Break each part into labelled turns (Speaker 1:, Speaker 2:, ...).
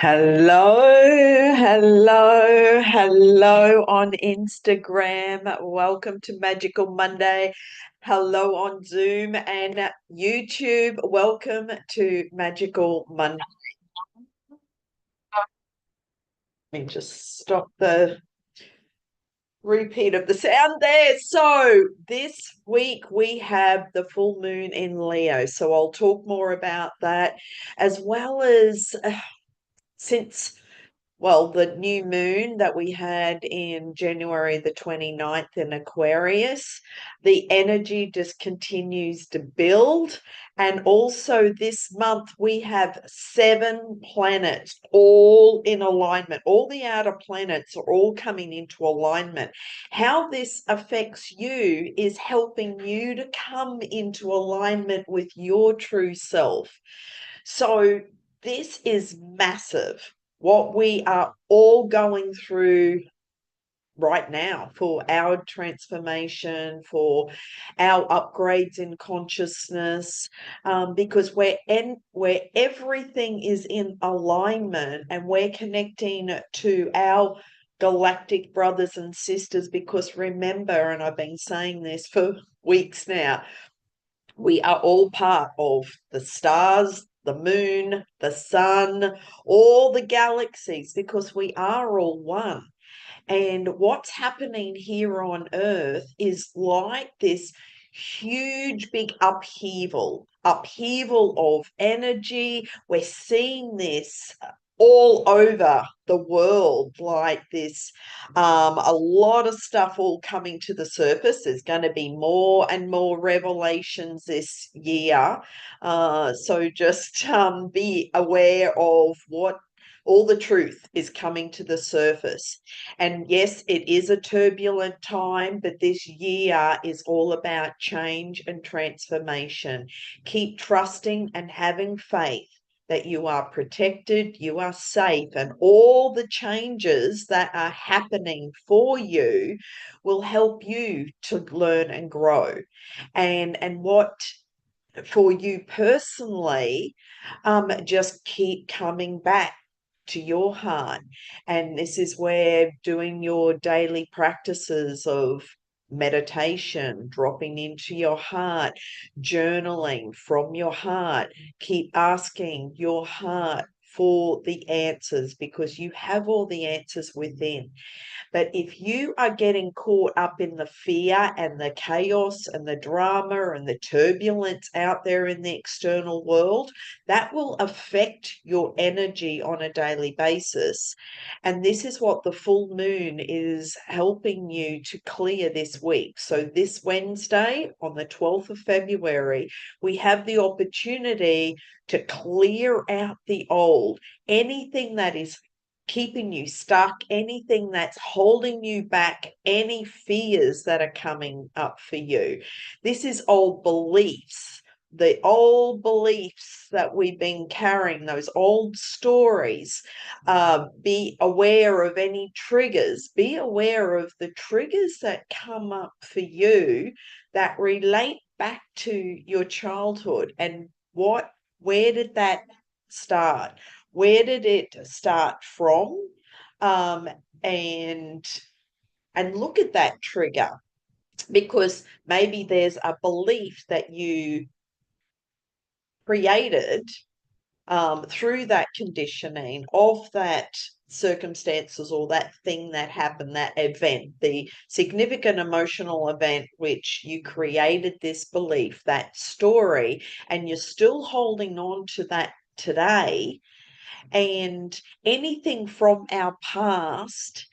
Speaker 1: Hello on Instagram. Welcome to Magical Monday. Hello on Zoom and YouTube. Welcome to Magical Monday. Let me just stop the repeat of the sound there. So this week we have the full moon in Leo. So I'll talk more about that as well as since the new moon that we had in January the 29th in Aquarius, the energy just continues to build. And also this month, we have 7 planets all in alignment. All the outer planets are all coming into alignment. How this affects you is helping you to come into alignment with your true self. So this is massive, what we are all going through right now for our transformation, for our upgrades in consciousness, because where everything is in alignment and we're connecting to our galactic brothers and sisters. Because remember, and I've been saying this for weeks now, we are all part of the stars, the moon, the sun, all the galaxies, because we are all one. And what's happening here on Earth is like this huge, big upheaval of energy. We're seeing this all over the world, like this. A lot of stuff all coming to the surface. There's going to be more and more revelations this year. So just be aware of what all the truth is coming to the surface. And yes, it is a turbulent time, but this year is all about change and transformation. Keep trusting and having faith that you are protected, you are safe, and all the changes that are happening for you will help you to learn and grow. And what for you personally, just keep coming back to your heart. And this is where doing your daily practices of meditation, dropping into your heart, journaling from your heart, keep asking your heart for the answers, because you have all the answers within. But if you are getting caught up in the fear and the chaos and the drama and the turbulence out there in the external world, that will affect your energy on a daily basis. And this is what the full moon is helping you to clear this week. So this Wednesday, on the 12th of February, we have the opportunity to clear out the old, anything that is keeping you stuck, anything that's holding you back, any fears that are coming up for you. This is old beliefs, the old beliefs that we've been carrying, those old stories. Be aware of any triggers. Be aware of the triggers that come up for you that relate back to your childhood. And where did that start? Where did it start from? Um, and look at that trigger, because maybe there's a belief that you created through that conditioning of that circumstances or that thing that happened, that event, the significant emotional event, which you created this belief, that story, and you're still holding on to that today. And anything from our past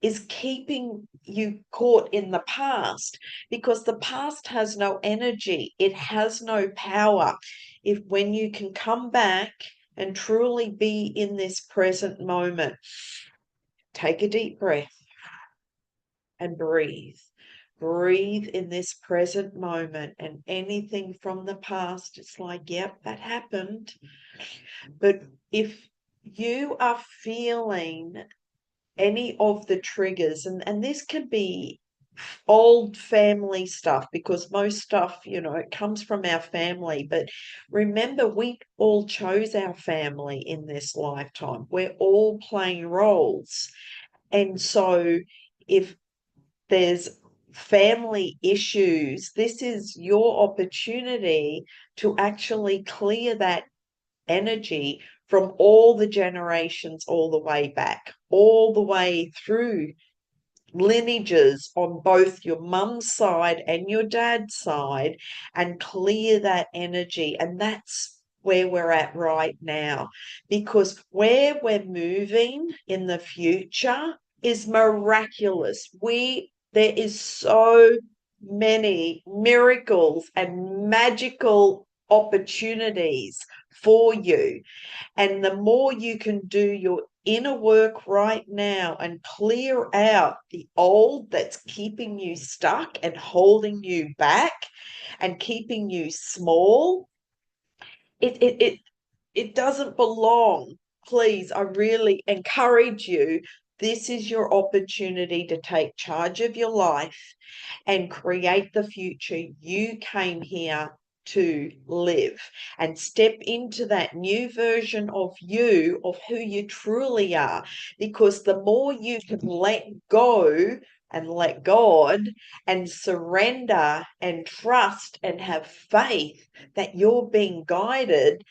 Speaker 1: is keeping you caught in the past, because the past has no energy, it has no power. If when you can come back and truly be in this present moment, take a deep breath and breathe. Breathe in this present moment, and anything from the past, it's like, yep, that happened. But if you are feeling any of the triggers, and this could be old family stuff, because most stuff, it comes from our family. But remember, we all chose our family in this lifetime. We're all playing roles. And so if there's family issues, this is your opportunity to actually clear that energy from all the generations, all the way back, all the way through lineages on both your mum's side and your dad's side, and clear that energy. And that's where we're at right now, because where we're moving in the future is miraculous. There is so many miracles and magical opportunities for you. And the more you can do your inner work right now and clear out the old that's keeping you stuck and holding you back and keeping you small, it doesn't belong. Please, I really encourage you. This is your opportunity to take charge of your life and create the future you came here to live, and step into that new version of you, of who you truly are. Because the more you can let go and let God and surrender and trust and have faith that you're being guided,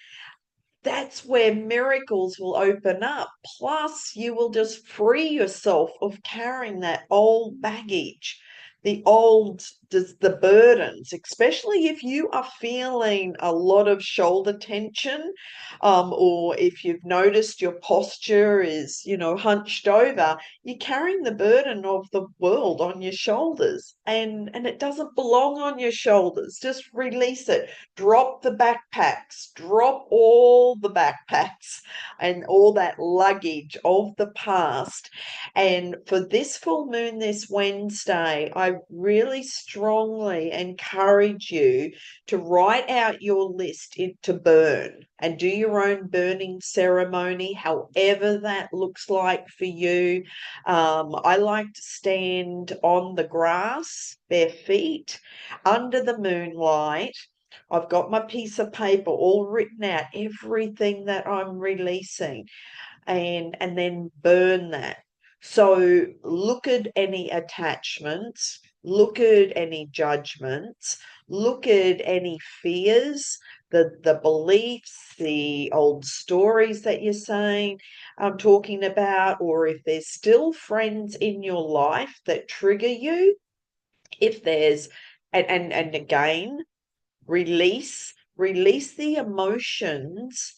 Speaker 1: that's where miracles will open up. Plus, you will just free yourself of carrying that old baggage, the burdens, especially if you are feeling a lot of shoulder tension, or if you've noticed your posture is, hunched over. You're carrying the burden of the world on your shoulders, and it doesn't belong on your shoulders. Just release it. Drop the backpacks, drop all the backpacks and all that luggage of the past. And for this full moon this Wednesday, I really strongly encourage you to write out your list to burn, and do your own burning ceremony, however that looks like for you. I like to stand on the grass, bare feet, under the moonlight. I've got my piece of paper all written out, everything that I'm releasing, and then burn that. So look at any attachments, look at any judgments, look at any fears, the beliefs, the old stories that you're saying, I'm talking about, or if there's still friends in your life that trigger you, if there's, and again, release the emotions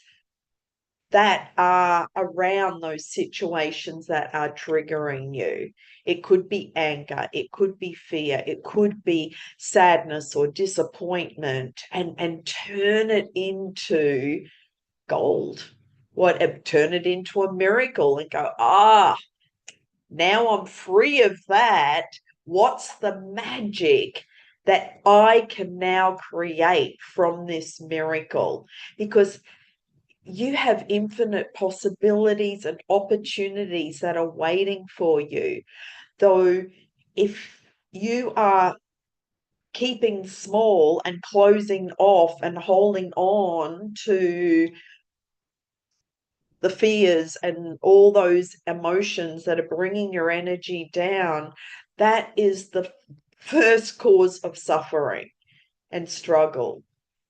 Speaker 1: that are around those situations that are triggering you. It could be anger, it could be fear, it could be sadness or disappointment, and turn it into gold. Turn it into a miracle and go, now I'm free of that. What's the magic that I can now create from this miracle? Because you have infinite possibilities and opportunities that are waiting for you. Though, if you are keeping small and closing off and holding on to the fears and all those emotions that are bringing your energy down, that is the first cause of suffering and struggle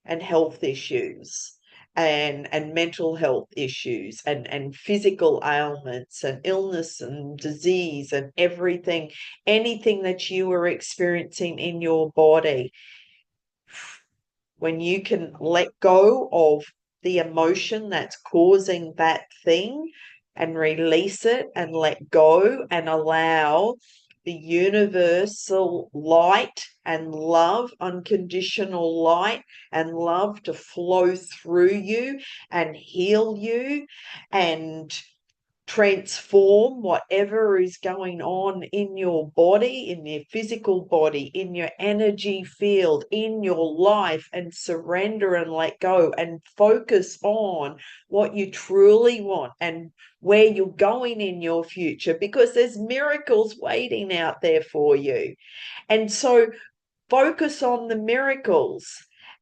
Speaker 1: and health issues, and mental health issues, and physical ailments and illness and disease and anything that you are experiencing in your body. When you can let go of the emotion that's causing that thing and release it and let go and allow the universal light and love, unconditional light and love, to flow through you and heal you and transform whatever is going on in your body, in your physical body, in your energy field, in your life, and surrender and let go and focus on what you truly want and where you're going in your future, because there's miracles waiting out there for you. And so focus on the miracles,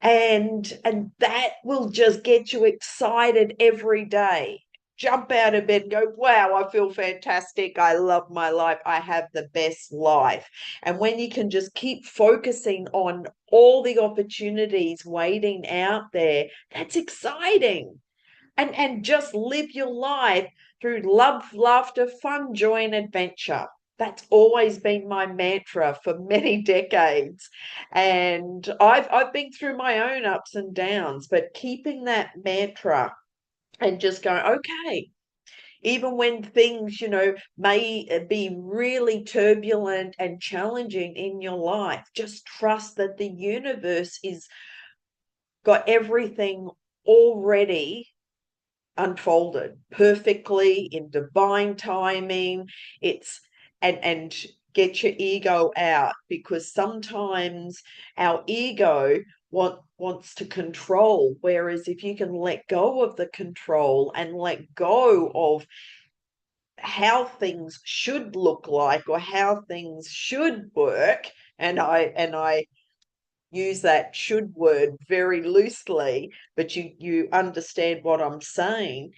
Speaker 1: and that will just get you excited every day. Jump out of bed and go, wow, I feel fantastic. I love my life. I have the best life. And when you can just keep focusing on all the opportunities waiting out there, that's exciting. And just live your life through love, laughter, fun, joy, and adventure. That's always been my mantra for many decades. And I've been through my own ups and downs, but keeping that mantra and just going, okay, even when things, may be really turbulent and challenging in your life, just trust that the universe is got everything already unfolded perfectly in divine timing. It's and get your ego out, because sometimes our ego wants to control, whereas if you can let go of the control and let go of how things should look like or how things should work, and I use that should word very loosely, but you understand what I'm saying.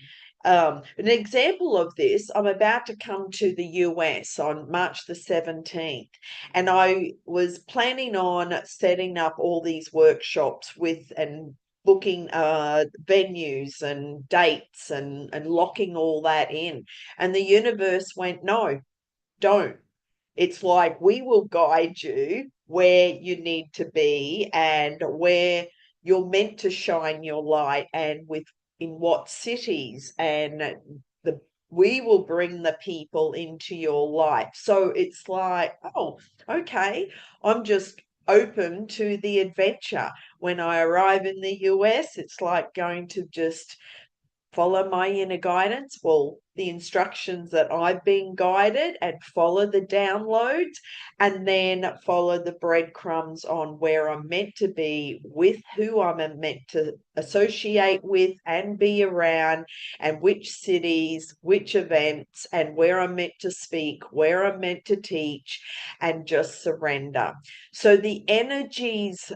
Speaker 1: An example of this, I'm about to come to the US on March the 17th, and I was planning on setting up all these workshops with and booking venues and dates and locking all that in. And the universe went, no, don't. It's like, we will guide you where you need to be and where you're meant to shine your light, and with in what cities, and the we will bring the people into your life. So it's like, oh, okay, I'm just open to the adventure. When I arrive in the US, it's like going to just follow my inner guidance, well, the instructions that I've been guided, and follow the downloads, and then follow the breadcrumbs on where I'm meant to be, with who I'm meant to associate with and be around, and which cities, which events, and where I'm meant to speak, where I'm meant to teach, and just surrender. So the energies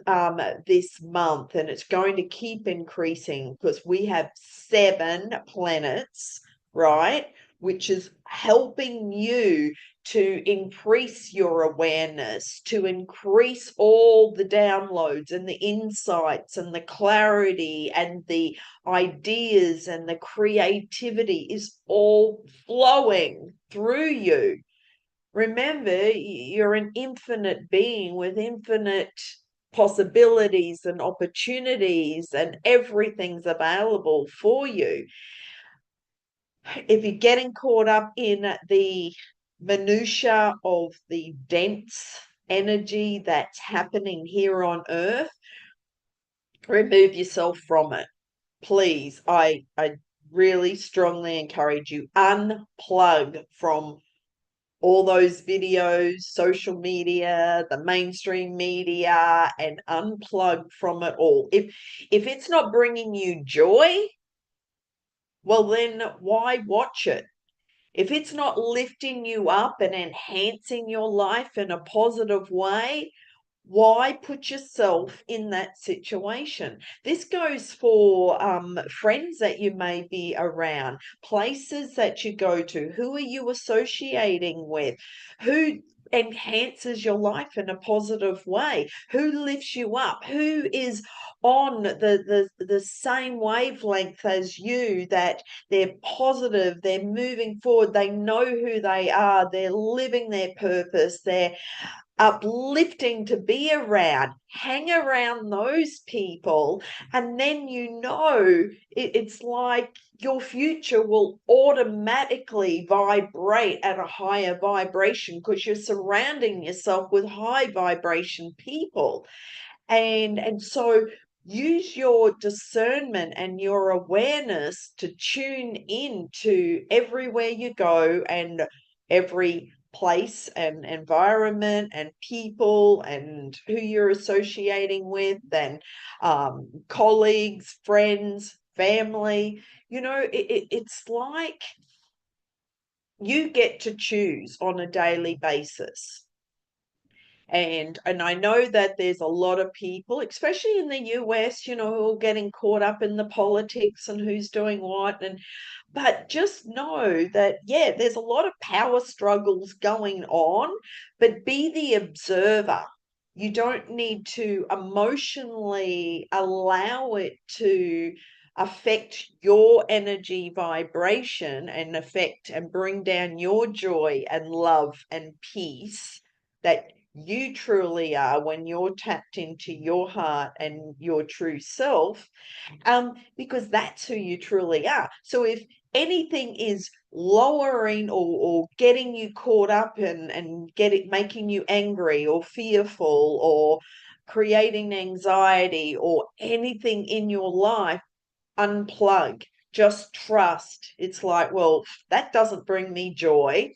Speaker 1: this month, and it's going to keep increasing because we have 7 planets, right? Which is helping you to increase your awareness, to increase all the downloads and the insights and the clarity and the ideas, and the creativity is all flowing through you. Remember, you're an infinite being with infinite possibilities and opportunities, and everything's available for you. If you're getting caught up in the minutiae of the dense energy that's happening here on Earth, remove yourself from it. Please, I really strongly encourage you, unplug from all those videos, social media, the mainstream media, and unplug from it all. If it's not bringing you joy, well, then why watch it? If it's not lifting you up and enhancing your life in a positive way, why put yourself in that situation? This goes for friends that you may be around, places that you go to. Who are you associating with? Who enhances your life in a positive way? Who lifts you up? Who is on the same wavelength as you, that they're positive, they're moving forward, they know who they are, they're living their purpose, they're uplifting to be around. Hang around those people, and then it's like your future will automatically vibrate at a higher vibration, because you're surrounding yourself with high vibration people. And so use your discernment and your awareness to tune in to everywhere you go and every place and environment and people and who you're associating with and colleagues, friends, family. It's like you get to choose on a daily basis. And I know that there's a lot of people, especially in the US, who are getting caught up in the politics and who's doing what. But just know that, yeah, there's a lot of power struggles going on, but be the observer. You don't need to emotionally allow it to affect your energy vibration and affect and bring down your joy and love and peace that you truly are when you're tapped into your heart and your true self, because that's who you truly are. So if anything is lowering or getting you caught up and making you angry or fearful or creating anxiety or anything in your life, unplug. Just trust. It's like, well, that doesn't bring me joy.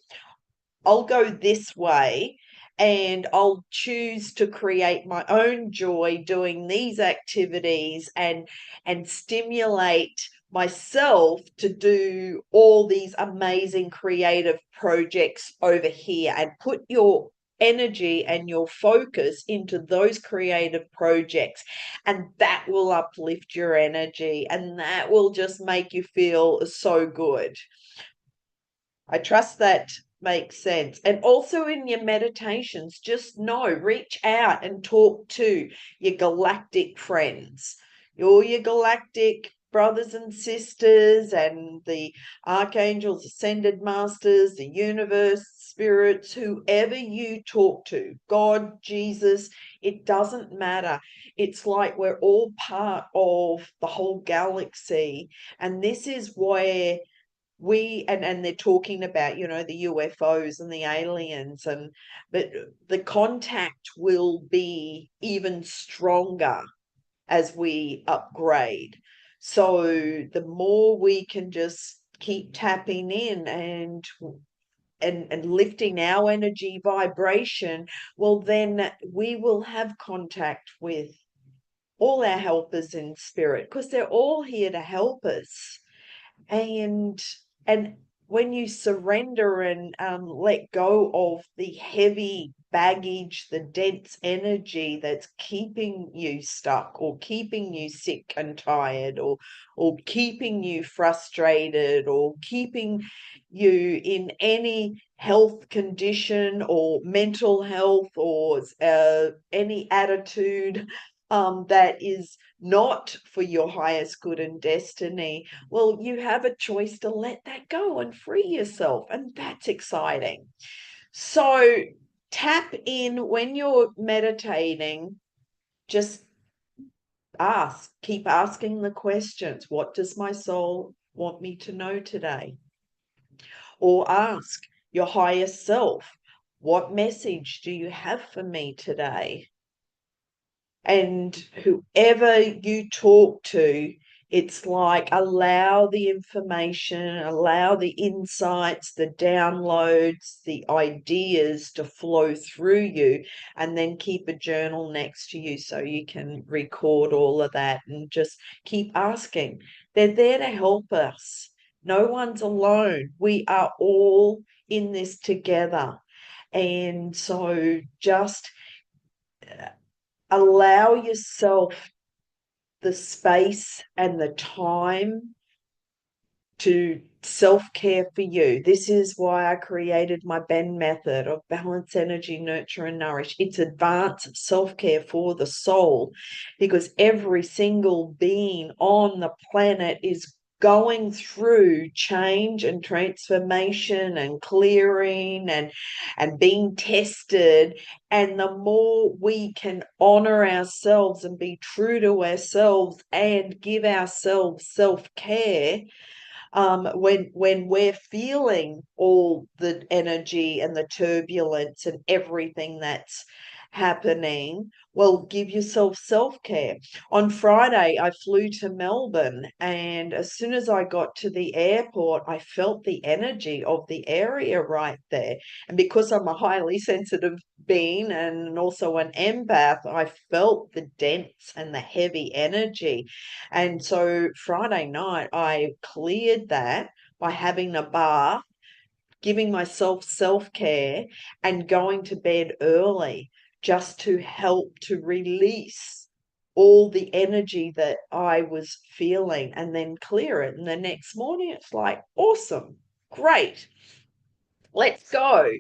Speaker 1: I'll go this way and I'll choose to create my own joy doing these activities and stimulate myself to do all these amazing creative projects over here and put your energy and your focus into those creative projects, and that will uplift your energy and that will just make you feel so good. I trust that makes sense. And also in your meditations, just know, reach out and talk to your galactic friends, all your galactic brothers and sisters, and the archangels, ascended masters, the universe, spirits, whoever you talk to, God, Jesus, it doesn't matter. It's like we're all part of the whole galaxy. And this is where and they're talking about the UFOs and the aliens, but the contact will be even stronger as we upgrade. So the more we can just keep tapping in and lifting our energy vibration, well, then we will have contact with all our helpers in spirit, because they're all here to help us. And and when you surrender and let go of the heavy baggage, the dense energy that's keeping you stuck or keeping you sick and tired, or keeping you frustrated, or keeping you in any health condition or mental health, or any attitude that is not for your highest good and destiny, well, you have a choice to let that go and free yourself. And that's exciting. So tap in when you're meditating. Just keep asking the questions. What does my soul want me to know today? Or ask your higher self, what message do you have for me today? And whoever you talk to, it's like allow the information, allow the insights, the downloads, the ideas to flow through you, and then keep a journal next to you so you can record all of that and just keep asking. They're there to help us. No one's alone. We are all in this together. And so just allow yourself the space and the time to self-care for you. This is why I created my BENN method of balance, energy, nurture, and nourish. It's advanced self-care for the soul, because every single being on the planet is going through change and transformation and clearing and being tested. And the more we can honor ourselves and be true to ourselves and give ourselves self-care, when we're feeling all the energy and the turbulence and everything that's happening, well, give yourself self-care. On Friday, I flew to Melbourne, and as soon as I got to the airport, I felt the energy of the area right there. And because I'm a highly sensitive being and also an empath, I felt the dense and the heavy energy. And so Friday night, I cleared that by having a bath, giving myself self-care, and going to bed early just to help to release all the energy that I was feeling and then clear it. And the next morning, it's like, awesome, great, let's go.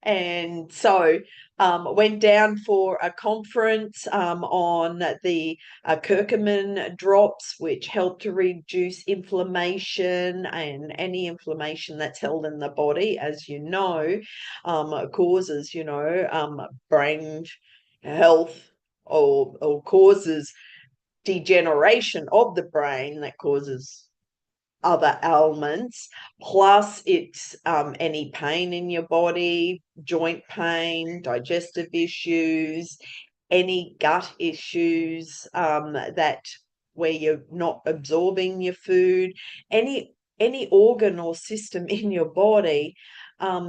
Speaker 1: And so went down for a conference on the curcumin drops, which help to reduce inflammation, and any inflammation that's held in the body, as you know, causes, brain health, or causes degeneration of the brain that causes other ailments. Plus it's any pain in your body, joint pain, digestive issues, any gut issues, that where you're not absorbing your food, any organ or system in your body,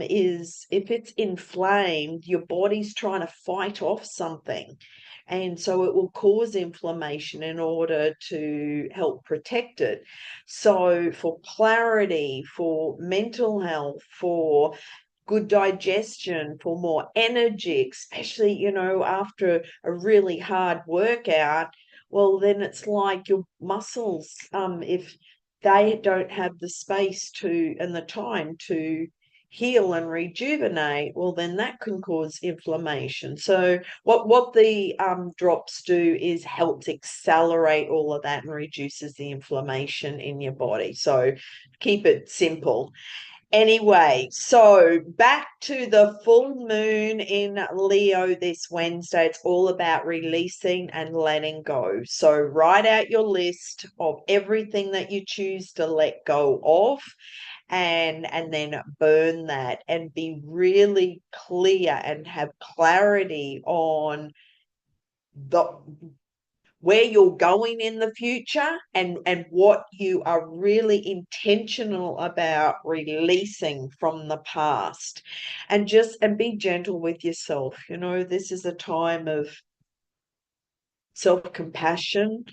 Speaker 1: is, if it's inflamed, your body's trying to fight off something. And so it will cause inflammation in order to help protect it. So for clarity, for mental health, for good digestion, for more energy, especially, after a really hard workout, well, then it's like your muscles, if they don't have the space to and the time to heal and rejuvenate, well, then that can cause inflammation. So what the drops do is helps accelerate all of that and reduces the inflammation in your body. So keep it simple. Anyway, so back to the full moon in Leo this Wednesday. It's all about releasing and letting go. So write out your list of everything that you choose to let go of, and then burn that and be really clear and have clarity on the where you're going in the future, and what you are really intentional about releasing from the past. And be gentle with yourself. This is a time of self-compassion,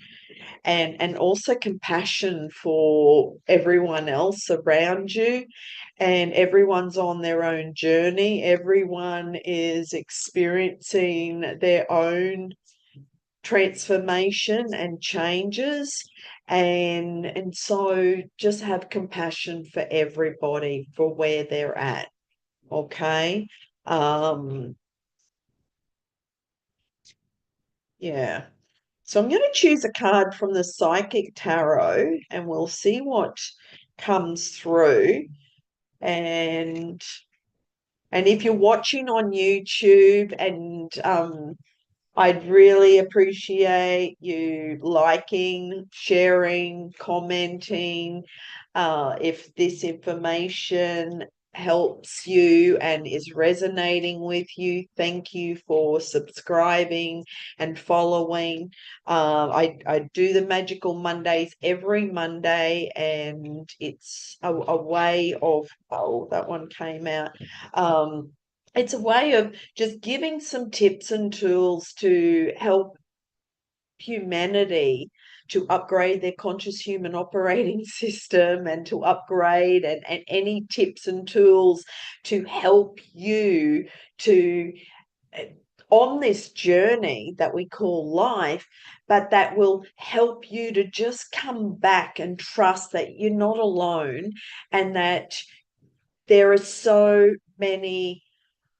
Speaker 1: and also compassion for everyone else around you. And everyone's on their own journey. Everyone is experiencing their own transformation and changes, and so just have compassion for everybody for where they're at. Okay. um yeah, so I'm going to choose a card from the Psychic Tarot, and we'll see what comes through. And if you're watching on YouTube, and I'd really appreciate you liking, sharing, commenting. If this information helps you and is resonating with you, thank you for subscribing and following. I do the Magical Mondays every Monday, and it's a way of, oh, that one came out. It's a way of just giving some tips and tools to help humanity to upgrade their conscious human operating system, and to upgrade, and any tips and tools to help you to on this journey that we call life, but that will help you to just come back and trust that you're not alone, and that there are so many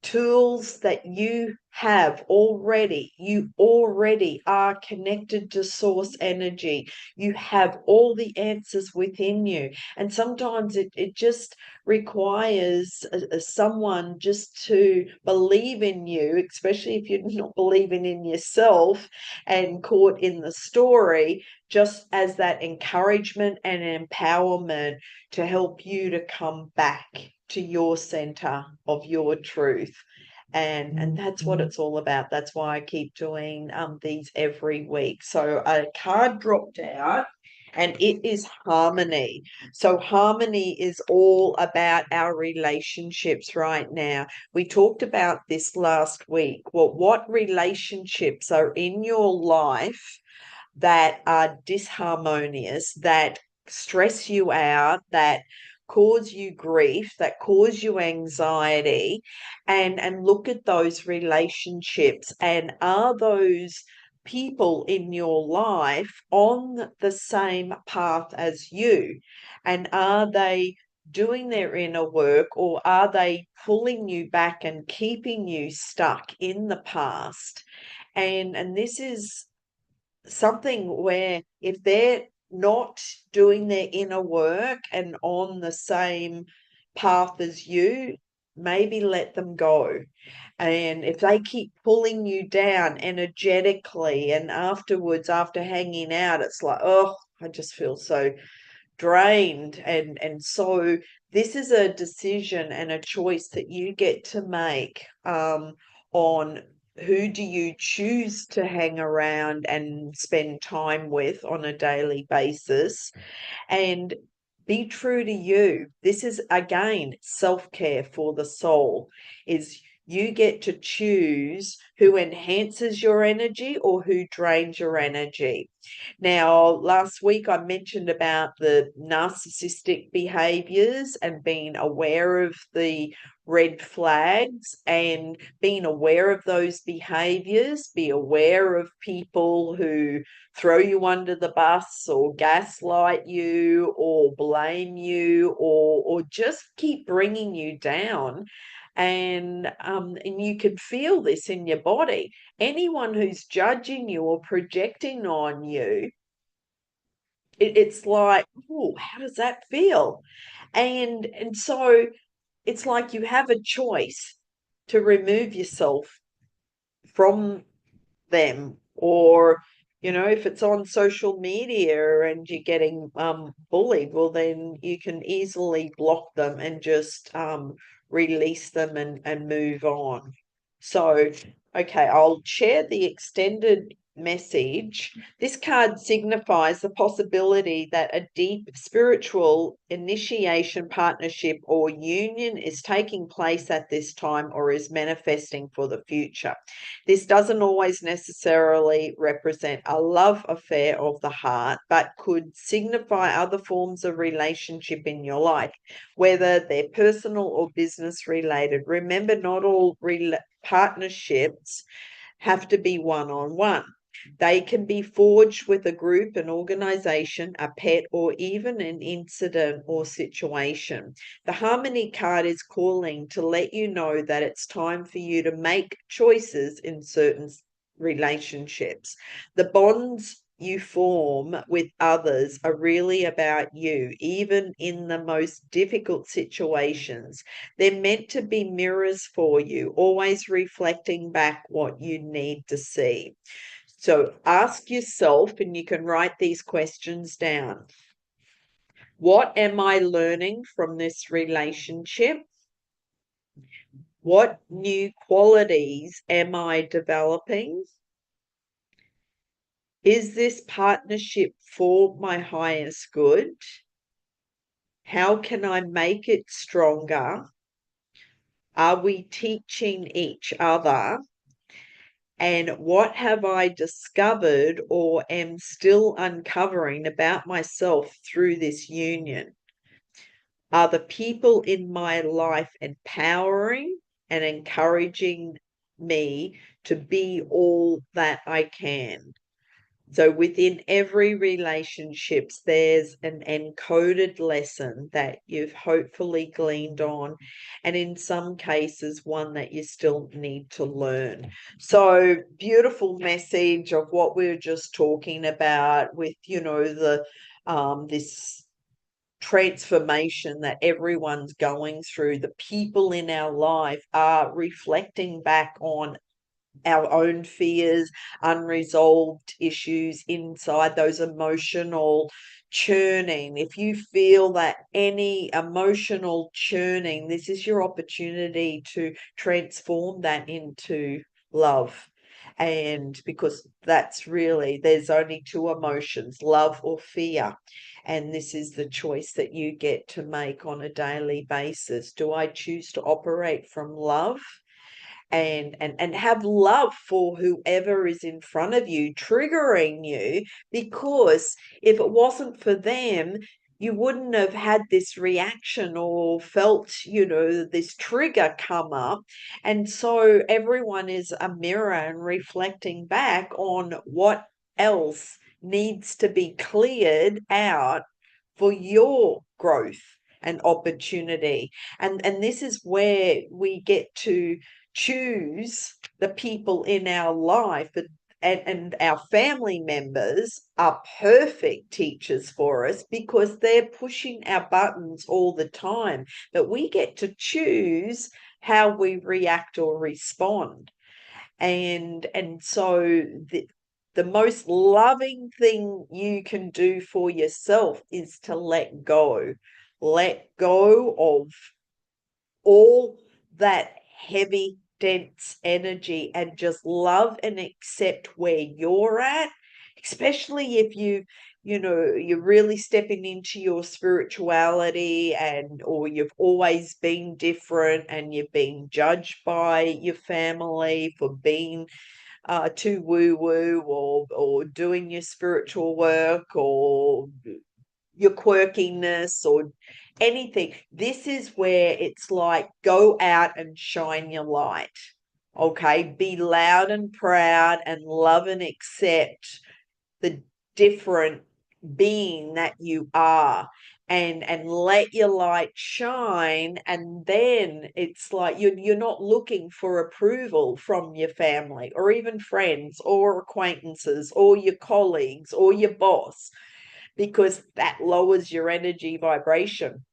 Speaker 1: tools that you have already. You already are connected to source energy. You have all the answers within you. And sometimes it just requires someone just to believe in you, especially if you're not believing in yourself and caught in the story, just as that encouragement and empowerment to help you to come back to your center of your truth. And that's what it's all about. That's why I keep doing these every week. So a card dropped out, and it is harmony. So harmony is all about our relationships right now. We talked about this last week. Well, what relationships are in your life that are disharmonious, that stress you out, that cause you grief, that cause you anxiety, and look at those relationships, and are those people in your life on the same path as you, and are they doing their inner work, or are they pulling you back and keeping you stuck in the past? And this is something where if they're not doing their inner work and on the same path as you, maybe let them go. And if they keep pulling you down energetically, and afterwards, after hanging out, it's like, oh, I just feel so drained. And so this is a decision and a choice that you get to make, on who do you choose to hang around and spend time with on a daily basis, and be true to you. This is again self-care for the soul, is you get to choose who enhances your energy or who drains your energy. Now, last week I mentioned about the narcissistic behaviors and being aware of the red flags, and being aware of those behaviors, be aware of people who throw you under the bus or gaslight you or blame you, or just keep bringing you down. And you can feel this in your body. Anyone who's judging you or projecting on you, it's like, oh, how does that feel? And so it's like you have a choice to remove yourself from them, or if it's on social media and you're getting bullied, well, then you can easily block them and just release them and move on. So okay, I'll share the extended message. This card signifies the possibility that a deep spiritual initiation, partnership, or union is taking place at this time, or is manifesting for the future. This doesn't always necessarily represent a love affair of the heart, but could signify other forms of relationship in your life, whether they're personal or business related. Remember, not all partnerships have to be one-on-one. They can be forged with a group, an organization, a pet, or even an incident or situation. The Harmony card is calling to let you know that it's time for you to make choices in certain relationships. The bonds you form with others are really about you, even in the most difficult situations. They're meant to be mirrors for you, always reflecting back what you need to see. So ask yourself, and you can write these questions down. What am I learning from this relationship? What new qualities am I developing? Is this partnership for my highest good? How can I make it stronger? Are we teaching each other? And what have I discovered or am still uncovering about myself through this union? Are the people in my life empowering and encouraging me to be all that I can? So within every relationships, there's an encoded lesson that you've hopefully gleaned on, and in some cases, one that you still need to learn. So beautiful message of what we were just talking about with, the this transformation that everyone's going through. The people in our life are reflecting back on our own fears, unresolved issues inside, those emotional churning. If you feel that any emotional churning, this is your opportunity to transform that into love. And because that's really, there's only two emotions, love or fear. And this is the choice that you get to make on a daily basis. Do I choose to operate from love and have love for whoever is in front of you, triggering you? Because if it wasn't for them, you wouldn't have had this reaction or felt, this trigger come up. And so everyone is a mirror and reflecting back on what else needs to be cleared out for your growth and opportunity. And this is where we get to choose the people in our life, and our family members are perfect teachers for us because they're pushing our buttons all the time. But we get to choose how we react or respond. And so the most loving thing you can do for yourself is to let go. Let go of all that heavy, dense energy and just love and accept where you're at, especially if you're really stepping into your spirituality, and or you've always been different and you've been judged by your family for being too woo woo, or doing your spiritual work, or your quirkiness, or anything. This is where it's like, go out and shine your light. Okay, be loud and proud and love and accept the different being that you are, and let your light shine. And then it's like you're not looking for approval from your family or even friends or acquaintances or your colleagues or your boss, because that lowers your energy vibration.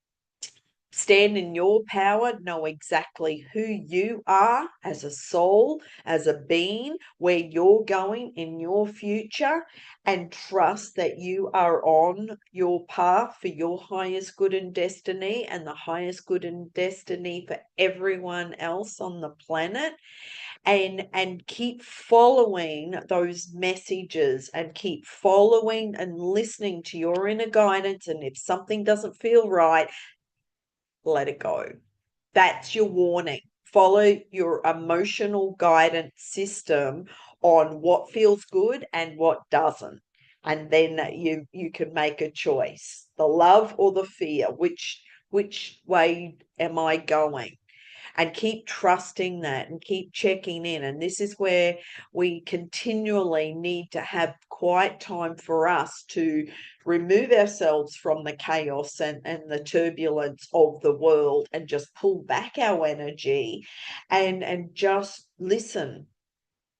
Speaker 1: Stand in your power, know exactly who you are as a soul, as a being, where you're going in your future, and trust that you are on your path for your highest good and destiny, and the highest good and destiny for everyone else on the planet. And keep following those messages, and keep following and listening to your inner guidance. And if something doesn't feel right, let it go. That's your warning. Follow your emotional guidance system on what feels good and what doesn't. And then you can make a choice. The love or the fear, which way am I going? And keep trusting that and keep checking in. And this is where we continually need to have quiet time for us to remove ourselves from the chaos and the turbulence of the world, and just pull back our energy and just listen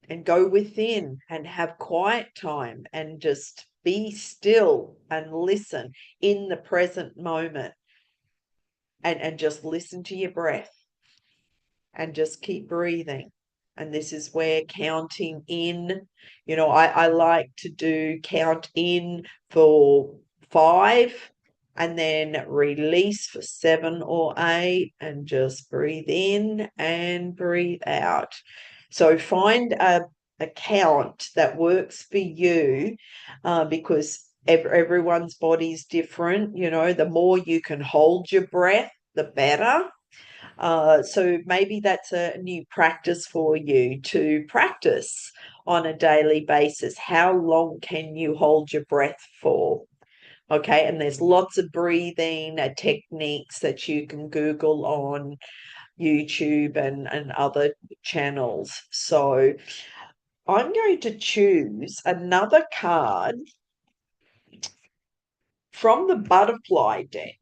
Speaker 1: and go within and have quiet time and just be still and listen in the present moment, and just listen to your breath and just keep breathing. And this is where counting in, I like to do count in for 5 and then release for 7 or 8, and just breathe in and breathe out. So find a count that works for you, because everyone's body's different. The more you can hold your breath, the better. So maybe that's a new practice for you to practice on a daily basis. How long can you hold your breath for? Okay, and there's lots of breathing techniques that you can Google on YouTube and other channels. So I'm going to choose another card from the butterfly deck.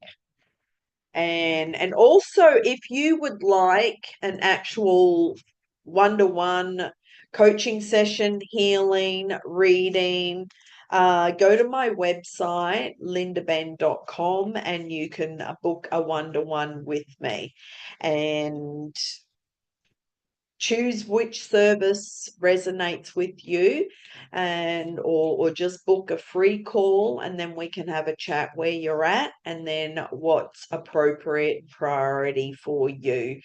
Speaker 1: And also, if you would like an actual one-to-one coaching session, healing, reading, go to my website, lindabenn.com, and you can book a one-to-one with me. And choose which service resonates with you, and or just book a free call, and then we can have a chat where you're at and then what's appropriate priority for you,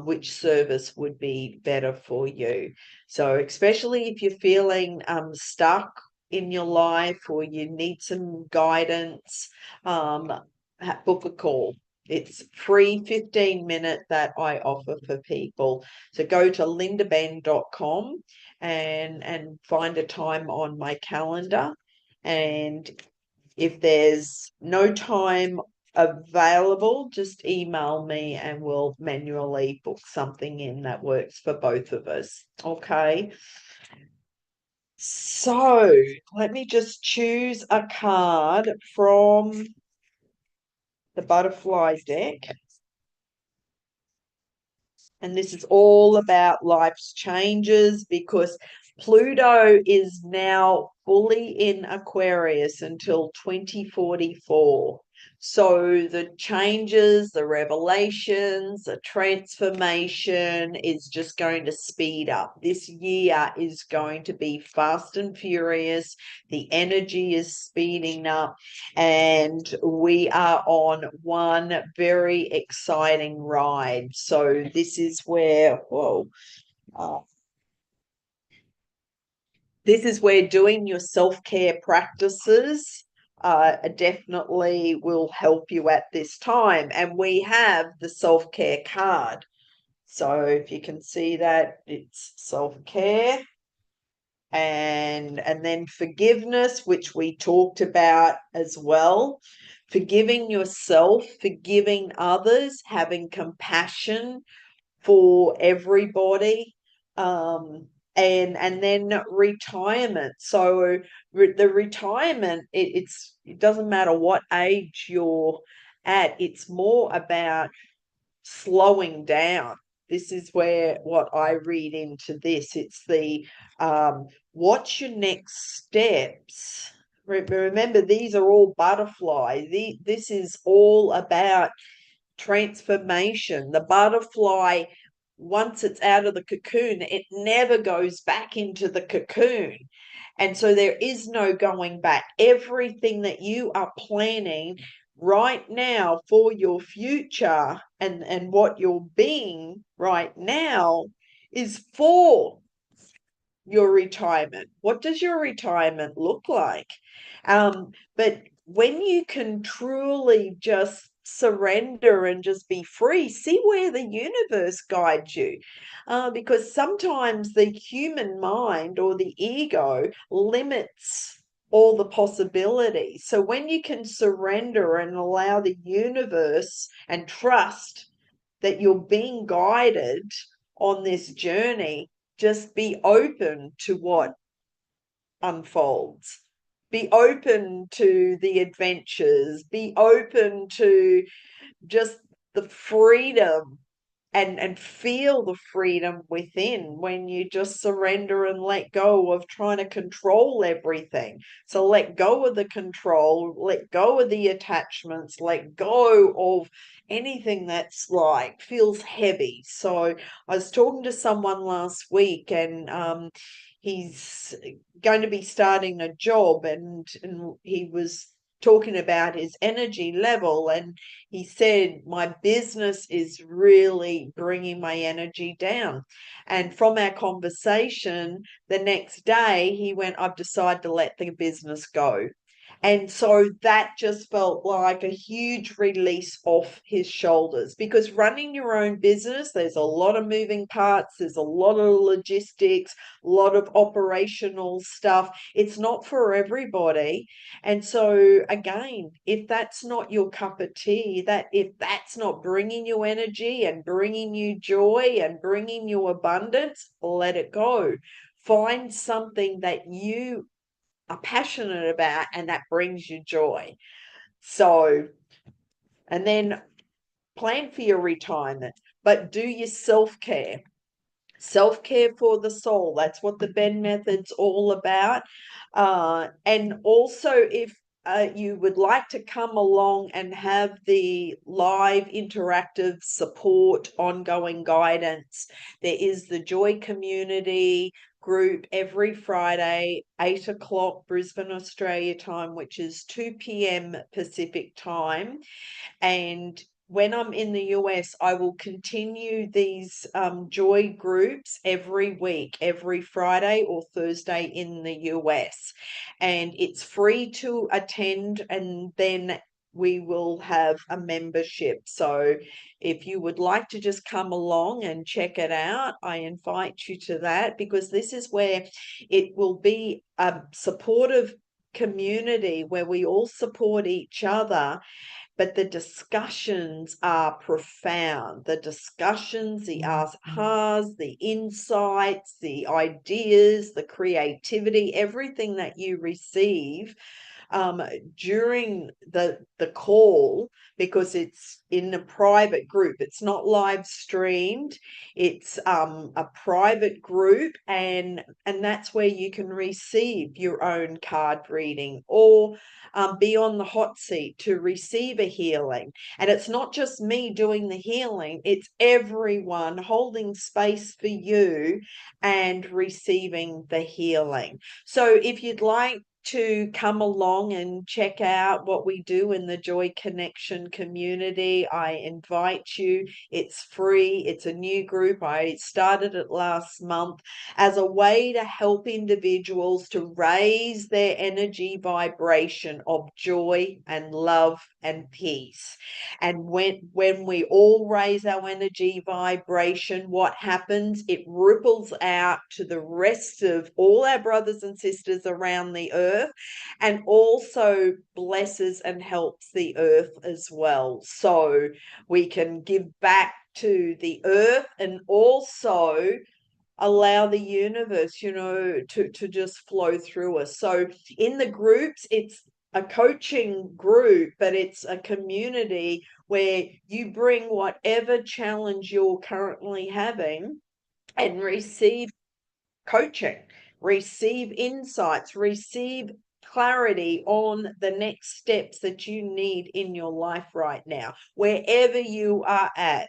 Speaker 1: which service would be better for you. So especially if you're feeling stuck in your life or you need some guidance, book a call. It's free 15-minute that I offer for people. So go to lindabenn.com and find a time on my calendar. And if there's no time available, just email me and we'll manually book something in that works for both of us. Okay. So let me just choose a card from the butterfly deck. And this is all about life's changes, because Pluto is now fully in Aquarius until 2044. So the changes, the revelations, the transformation is just going to speed up. This year is going to be fast and furious. The energy is speeding up, and we are on one very exciting ride. So this is where, uh, this is where doing your self-care practices definitely will help you at this time. And we have the self-care card. So if you can see that, it's self-care. And then forgiveness, which we talked about as well. Forgiving yourself, forgiving others, having compassion for everybody. And then retirement. So the retirement, it doesn't matter what age you're at, it's more about slowing down. This is where what I read into this. It's the what's your next steps? Remember, these are all butterflies. This is all about transformation. The butterfly, once it's out of the cocoon, it never goes back into the cocoon. And so there is no going back. Everything that you are planning right now for your future, and what you're being right now, is for your retirement. What does your retirement look like? But when you can truly just surrender and just be free, see where the universe guides you. Because sometimes the human mind or the ego limits all the possibilities. So when you can surrender and allow the universe and trust that you're being guided on this journey, just be open to what unfolds. Be open to the adventures. Be open to just the freedom, and feel the freedom within when you just surrender and let go of trying to control everything. So let go of the control, let go of the attachments, let go of anything that's like feels heavy. So I was talking to someone last week, and he's going to be starting a job, and he was talking about his energy level, and he said, my business is really bringing my energy down. And from our conversation the next day, he went, I've decided to let the business go. And so that just felt like a huge release off his shoulders, because running your own business, there's a lot of moving parts, there's a lot of logistics, a lot of operational stuff. It's not for everybody. And so again, if that's not your cup of tea, that if that's not bringing you energy and bringing you joy and bringing you abundance, let it go. Find something that you are passionate about and that brings you joy. So, and then plan for your retirement, but do your self-care. Self-care for the soul. That's what the BENN Method's all about. And also, if you would like to come along and have the live interactive support, ongoing guidance, there is the Joy Community group every Friday, 8 o'clock Brisbane, Australia time, which is 2 p.m. Pacific time. And when I'm in the US, I will continue these joy groups every week, every Friday or Thursday in the US. And it's free to attend, and then we will have a membership. So if you would like to just come along and check it out, I invite you to that, because this is where it will be a supportive community where we all support each other, but the discussions are profound. The discussions, the ahas, the insights, the ideas, the creativity, everything that you receive um, during the call, because it's in a private group. It's not live streamed. It's a private group, and that's where you can receive your own card reading, or be on the hot seat to receive a healing. And it's not just me doing the healing, it's everyone holding space for you and receiving the healing. So if you'd like to come along and check out what we do in the Joy Connection community, I invite you. It's free. It's a new group. I started it last month as a way to help individuals to raise their energy vibration of joy and love and peace. And when we all raise our energy vibration, what happens? It ripples out to the rest of all our brothers and sisters around the earth, and also blesses and helps the earth as well. So we can give back to the earth, and also allow the universe, to just flow through us. So in the groups, it's a coaching group, but it's a community where you bring whatever challenge you're currently having and receive coaching, receive insights, receive clarity on the next steps that you need in your life right now, wherever you are at.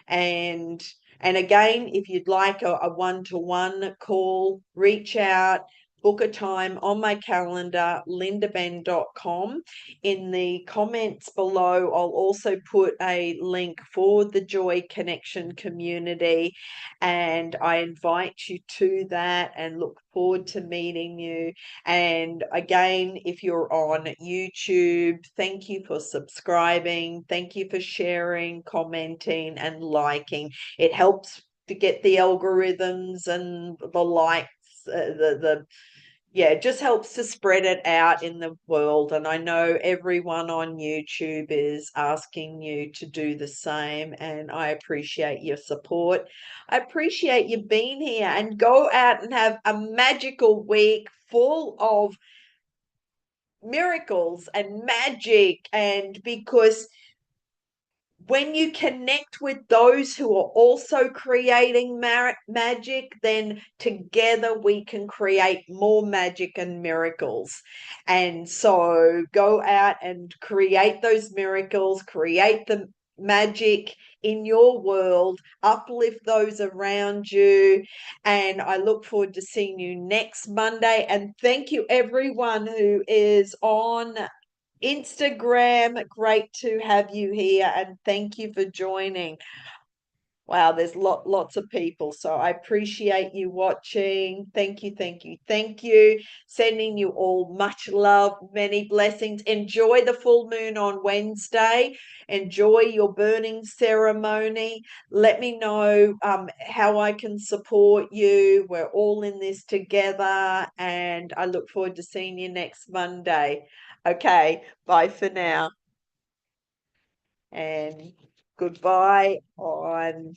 Speaker 1: And again, if you'd like a one-to-one call, reach out, book a time on my calendar, lindabenn.com. In the comments below, I'll also put a link for the Joy Connection community, and I invite you to that and look forward to meeting you. And again, if you're on YouTube, thank you for subscribing. Thank you for sharing, commenting, and liking. It helps to get the algorithms and the likes, it just helps to spread it out in the world. And I know everyone on YouTube is asking you to do the same, and I appreciate your support. I appreciate you being here, and go out and have a magical week full of miracles and magic. And because when you connect with those who are also creating magic, then together we can create more magic and miracles. And so go out and create those miracles, create the magic in your world, uplift those around you. And I look forward to seeing you next Monday. And thank you, everyone who is on Instagram. Great to have you here, and thank you for joining. Wow, there's lots of people, so I appreciate you watching. Thank you, thank you, thank you. Sending you all much love, many blessings. Enjoy the full moon on Wednesday. Enjoy your burning ceremony. Let me know how I can support you. We're all in this together, and I look forward to seeing you next Monday. Okay, bye for now. And goodbye on